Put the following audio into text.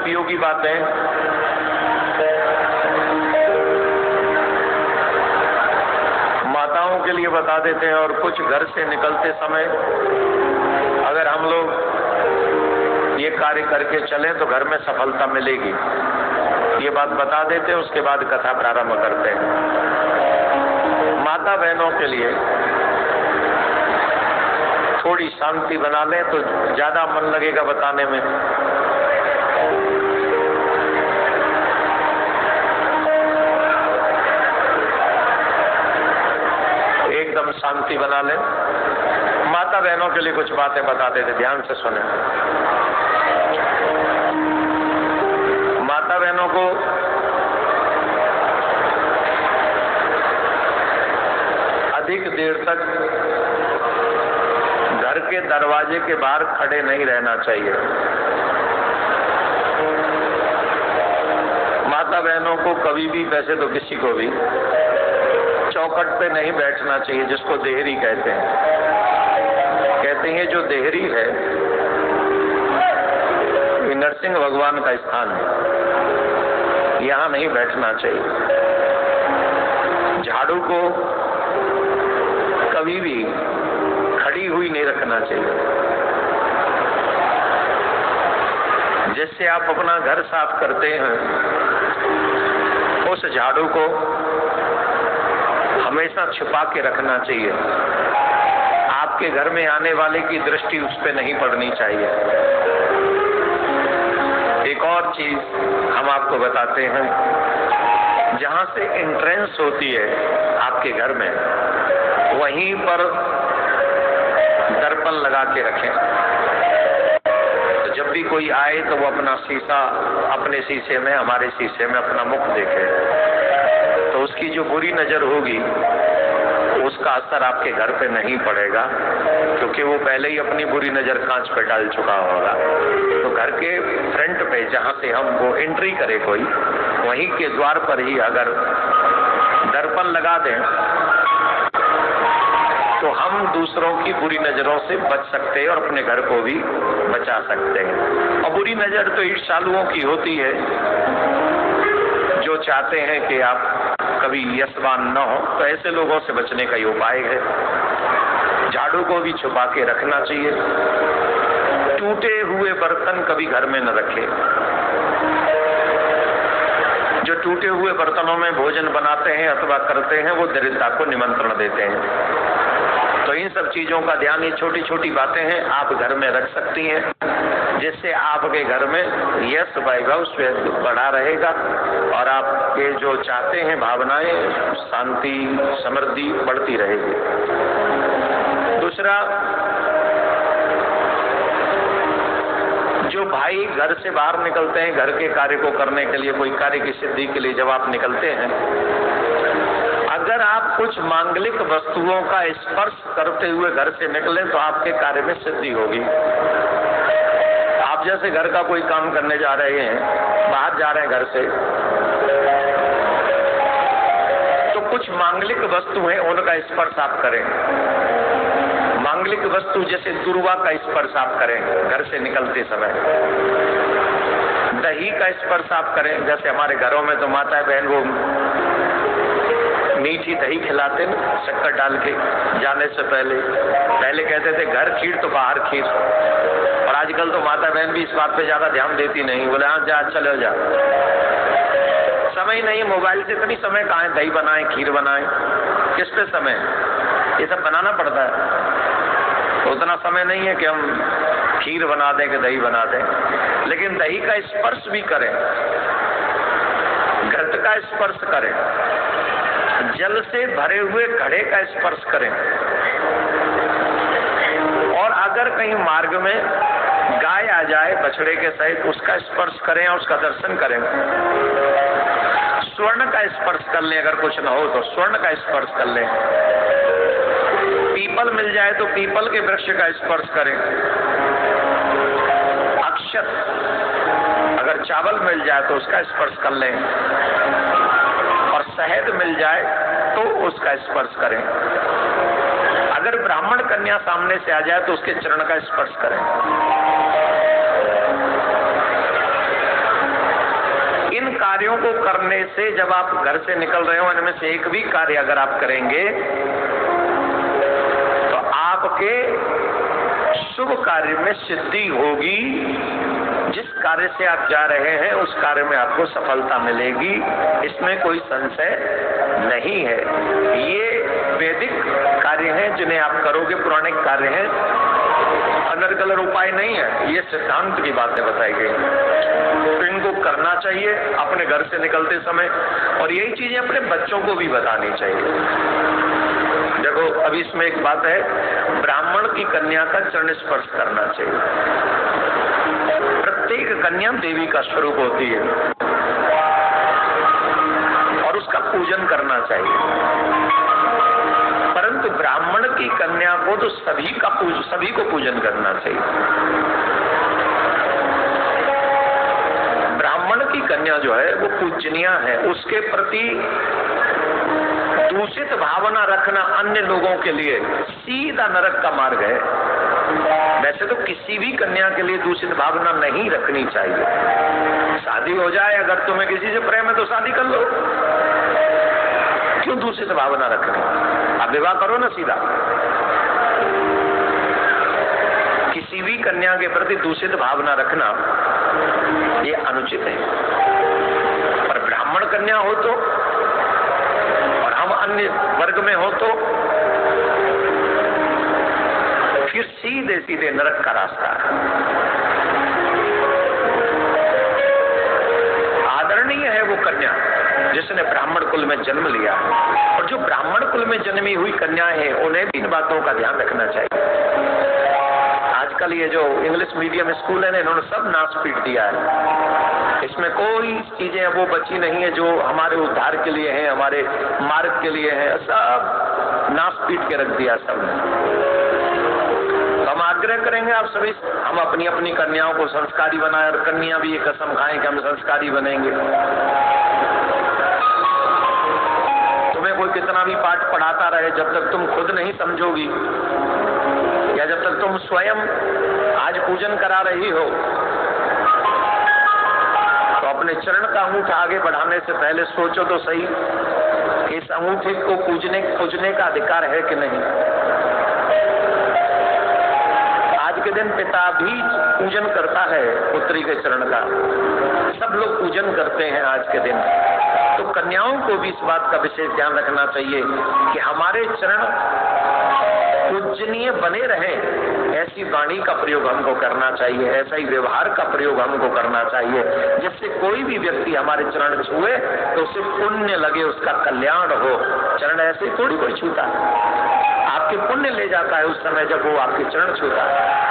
उपयोगी बातें माताओं के लिए बता देते हैं, और कुछ घर से निकलते समय अगर हम लोग ये कार्य करके चलें तो घर में सफलता मिलेगी। ये बात बता देते हैं, उसके बाद कथा प्रारंभ करते हैं। माता बहनों के लिए थोड़ी शांति बना लें तो ज्यादा मन लगेगा बताने में। एकदम शांति बना लें। माता बहनों के लिए कुछ बातें बता देते, ध्यान से सुने। माता बहनों को अधिक देर तक घर के दरवाजे के बाहर खड़े नहीं रहना चाहिए। माता बहनों को कभी भी, वैसे तो किसी को भी, चौखट पे नहीं बैठना चाहिए, जिसको देहरी कहते हैं। कहते हैं जो देहरी है ये नरसिंह भगवान का स्थान है, यहाँ नहीं बैठना चाहिए। झाड़ू को कभी भी खड़ी हुई नहीं रखना चाहिए। जिससे आप अपना घर साफ करते हैं उस झाड़ू को हमेशा छिपा के रखना चाहिए। आपके घर में आने वाले की दृष्टि उस पर नहीं पड़नी चाहिए। एक और चीज हम आपको बताते हैं, जहां से एंट्रेंस होती है आपके घर में, वहीं पर दर्पण लगा के रखें। तो जब भी कोई आए तो वो अपना शीशा, अपने शीशे में, हमारे शीशे में अपना मुख देखे, तो उसकी जो बुरी नजर होगी उसका असर आपके घर पे नहीं पड़ेगा, क्योंकि वो पहले ही अपनी बुरी नजर कांच पे डाल चुका होगा। तो घर के फ्रंट पे जहां से हम वो एंट्री करे कोई, वहीं के द्वार पर ही अगर दर्पण लगा दें तो हम दूसरों की बुरी नजरों से बच सकते हैं और अपने घर को भी बचा सकते हैं। और बुरी नजर तो ईर्ष्यालुओं की होती है, जो चाहते हैं कि आप कभी यशवान न हो, तो ऐसे लोगों से बचने का ही उपाय है। झाड़ू को भी छुपा के रखना चाहिए। टूटे हुए बर्तन कभी घर में न रखें। जो टूटे हुए बर्तनों में भोजन बनाते हैं अथवा करते हैं वो दरिद्रता को निमंत्रण देते हैं। तो इन सब चीजों का ध्यान, ये छोटी छोटी बातें हैं, आप घर में रख सकती हैं, जिससे आपके घर में यश वैभव बढ़ा रहेगा और आपके जो चाहते हैं भावनाएं, शांति, समृद्धि बढ़ती रहेगी। दूसरा, जो भाई घर से बाहर निकलते हैं घर के कार्य को करने के लिए, कोई कार्य की सिद्धि के लिए जब आप निकलते हैं, अगर आप कुछ मांगलिक वस्तुओं का स्पर्श करते हुए घर से निकले तो आपके कार्य में सिद्धि होगी। आप जैसे घर का कोई काम करने जा रहे हैं, बाहर जा रहे हैं घर से, तो कुछ मांगलिक वस्तु है उनका स्पर्श आप करें। मांगलिक वस्तु जैसे दुर्वा का स्पर्श आप करें घर से निकलते समय। दही का स्पर्श आप करें, जैसे हमारे घरों में तो माता बहन वो मीठी दही खिलाते न, शक्कर डाल के जाने से पहले कहते थे घर खीर तो बाहर खीर। और आजकल तो माता बहन भी इस बात पे ज्यादा ध्यान देती नहीं, बोले हाँ जा चले जा, समय नहीं, मोबाइल से इतनी समय कहाँ है दही बनाए खीर बनाए, किस पे समय, ये सब बनाना पड़ता है। तो उतना समय नहीं है कि हम खीर बना दें कि दही बना दें। लेकिन दही का स्पर्श भी करें, घृत का स्पर्श करें, जल से भरे हुए घड़े का स्पर्श करें। और अगर कहीं मार्ग में गाय आ जाए बछड़े के सहित, उसका स्पर्श करें और उसका दर्शन करें। स्वर्ण का स्पर्श कर लें, अगर कुछ न हो तो स्वर्ण का स्पर्श कर लें। पीपल मिल जाए तो पीपल के वृक्ष का स्पर्श करें। अक्षत, अगर चावल मिल जाए तो उसका स्पर्श कर लें। और शहद मिल जाए तो उसका स्पर्श करें। अगर ब्राह्मण कन्या सामने से आ जाए तो उसके चरण का स्पर्श करें। कार्यों को करने से, जब आप घर से निकल रहे हो, इनमें से एक भी कार्य अगर आप करेंगे तो आपके शुभ कार्य में सिद्धि होगी। जिस कार्य से आप जा रहे हैं उस कार्य में आपको सफलता मिलेगी, इसमें कोई संशय नहीं है। ये वैदिक कार्य हैं जिन्हें आप करोगे, पुराणिक कार्य हैं, अनर्गल उपाय नहीं है, ये सिद्धांत की बातें बताई गई। तो इनको करना चाहिए अपने घर से निकलते समय, और यही चीजें अपने बच्चों को भी बतानी चाहिए। देखो अभी इसमें एक बात है, ब्राह्मण की कन्या का चरण स्पर्श करना चाहिए। प्रत्येक कन्या देवी का स्वरूप होती है और उसका पूजन करना चाहिए, परंतु ब्राह्मण की कन्या को तो सभी को पूजन करना चाहिए। ब्राह्मण की कन्या जो है वो पूजनीय है, उसके प्रति दूषित भावना रखना अन्य लोगों के लिए सीधा नरक का मार्ग है। वैसे तो किसी भी कन्या के लिए दूषित भावना नहीं रखनी चाहिए। शादी हो जाए, अगर तुम्हें किसी से प्रेम है तो शादी कर लो, क्यों दूषित भावना रखनी? आप विवाह करो ना सीधा। किसी भी कन्या के प्रति दूषित भावना रखना ये अनुचित है। पर ब्राह्मण कन्या हो तो, और हम अन्य वर्ग में हो तो फिर सीधे सीधे नरक का रास्ता है। आदरणीय है वो कन्या जिसने ब्राह्मण कुल में जन्म लिया, और जो ब्राह्मण कुल में जन्मी हुई कन्या है उन्हें भी इन बातों का ध्यान रखना चाहिए। आजकल ये जो इंग्लिश मीडियम स्कूल है ना, इन्होंने सब नाश पीट दिया है। इसमें कोई चीजें वो बची नहीं है जो हमारे उद्धार के लिए है, हमारे मार्ग के लिए है, सब नाश पीट के रख दिया सबने। हम आग्रह करेंगे आप सभी, हम अपनी अपनी कन्याओं को संस्कारी बनाएं, और कन्या भी ये कसम खाएं कि हम संस्कारी बनेंगे। तुम्हें कोई कितना भी पाठ पढ़ाता रहे, जब तक तुम खुद नहीं समझोगी, या जब तक तुम स्वयं आज पूजन करा रही हो, तो अपने चरण का अंगूठा आगे बढ़ाने से पहले सोचो तो सही, इस अंगूठे को पूजने का अधिकार है कि नहीं। आज के दिन पिता भी पूजन करता है पुत्री के चरण का, सब लोग पूजन करते हैं आज के दिन। तो कन्याओं को भी इस बात का विशेष ध्यान रखना चाहिए कि हमारे चरण पूजनीय बने रहें, ऐसी वाणी का प्रयोग हमको करना चाहिए, ऐसा ही व्यवहार का प्रयोग हमको करना चाहिए, जिससे कोई भी व्यक्ति हमारे चरण छुए तो उसे पुण्य लगे, उसका कल्याण हो। चरण ऐसे थोड़ी कोई छूता है, आपके पुण्य ले जाता है उस समय जब वो आपके चरण छूता है।